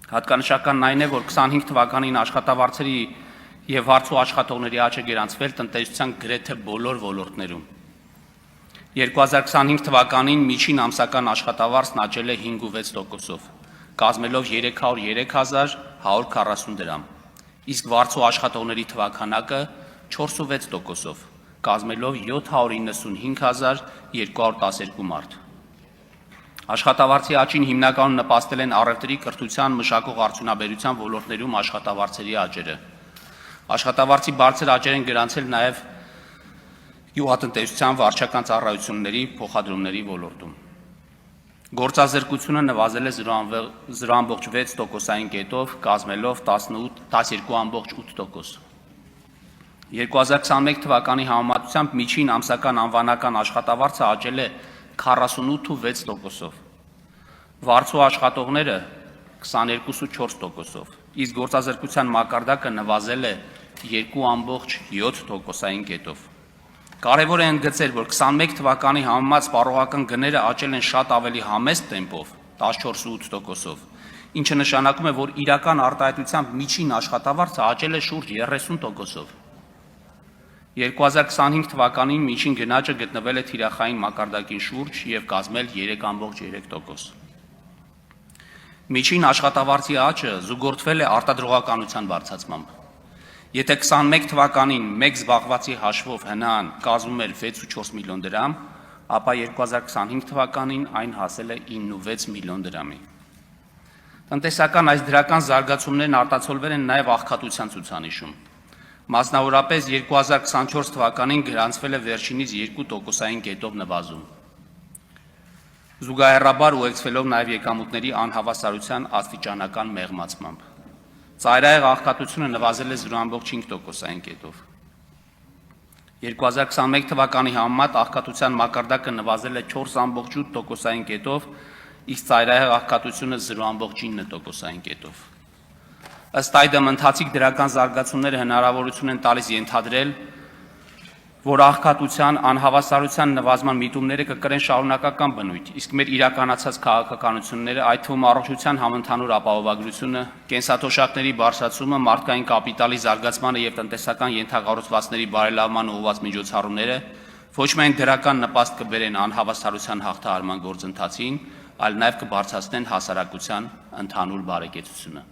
Հատկանշականն այն է, որ 25 թվականին աշխատավարձերի եւ վարձու աշխատողների աճը գրանցվել տնտեսության գրեթե բոլոր ոլորտներում։ 2025 թվականին միջին ամսական աշխատավարձն աճել է 5.6%-ով, կազմելով 303.140 դրամ, իսկ վարձու աշխատողների թվաքանակը 4.6%-ով, կազմելով 795.212 մարդ։ Աշխատավարձի աճին հիմնականում նպաստել են առևտրի, կրթության, մշակող արդյունաբերության ոլորտներում աշխատավարձերի աճերը։ Աշխատավարձի բարձր աճեր են գրանցել նաև գյուղատնտեսության վարչական ծառայությունների փոխադրումների ոլորտում։ Գործազրկությունը նվազել է 0.6%-ային կետով, կազմելով 12.8%։ 2021 թվականի համեմատությամբ միջին ամսական անվանական աշխատավարձը աճել է 48.6%-ով, վարձու աշխատողները 22.4%-ով, իսկ գործազրկության մակարդակը նվազել է 2.7%-ային կետով։ Կարևոր է ընդգծել, որ 21 թվականի համեմատ սպառողական գները աճել են շատ ավելի համեստ տեմպով 14.8%-ով, ինչը նշանակում է, որ իրական արտահայտությամբ միջին աշխատավարձը աճել է շուրջ 30%-ով։ 2025 թվականին միջին գնաճը գտնվել է թիրախային մակարդակին շուրջ եւ կազմել 3.3%։ Միջին աշխատավարձի աճը զուգորդվել է արտադրողականության բարձրացմամբ։ Եթե 21 թվականին մեկ զբաղվածի հաշվով ՀՆԱ-ն կազմում էր 6.4 միլիոն դրամ, ապա 2025 թվականին այն հասել է 9.6 միլիոն դրամի։ Տնտեսական այս դրական զարգացումներն արտացոլվել են նաև աղքատության ցուցանիշում։ Մասնավորապես 2024 թվականին գրանցվել է վերջինիս 2%-ային կետով նվազում։ Զուգահեռաբար ուղեկցվելով նաև եկամուտների անհավասարության աստիճանական մեղմացմամբ։ Ծայրահեղ աղքատությունը նվազել է 0.5%-ային կետով։ 2021 թվականի համեմատ աղքատության մակարդակը նվազել է 4.8%-ային կետով, իսկ ծայրահեղ աղքատությունը 0.9%-ային կետով։ Ըստ այդմ ընթացիկ դրական զարգացումները հնարավորություն են տալիս ենթադրել, որ աղքատության, անհավասարության նվազման միտումները կկրեն շարունակական բնույթ, իսկ մեր իրականացած քաղաքականությունները, այդ թվում առողջության համընդհանուր ապահովագրությունը, կենսաթոշակների բարձրացումը, մարդկային կապիտալի զարգացմանը եւ տնտեսական ենթակառուցվածքների բարելավման ուղղված միջոցառումները ոչ միայն դրական նպաստ կբերեն անհավասարության հաղթահարման գործընթացին, այլ նաեւ կբարձրացնեն հասարակության ընդհանուր բարեկեցությունը։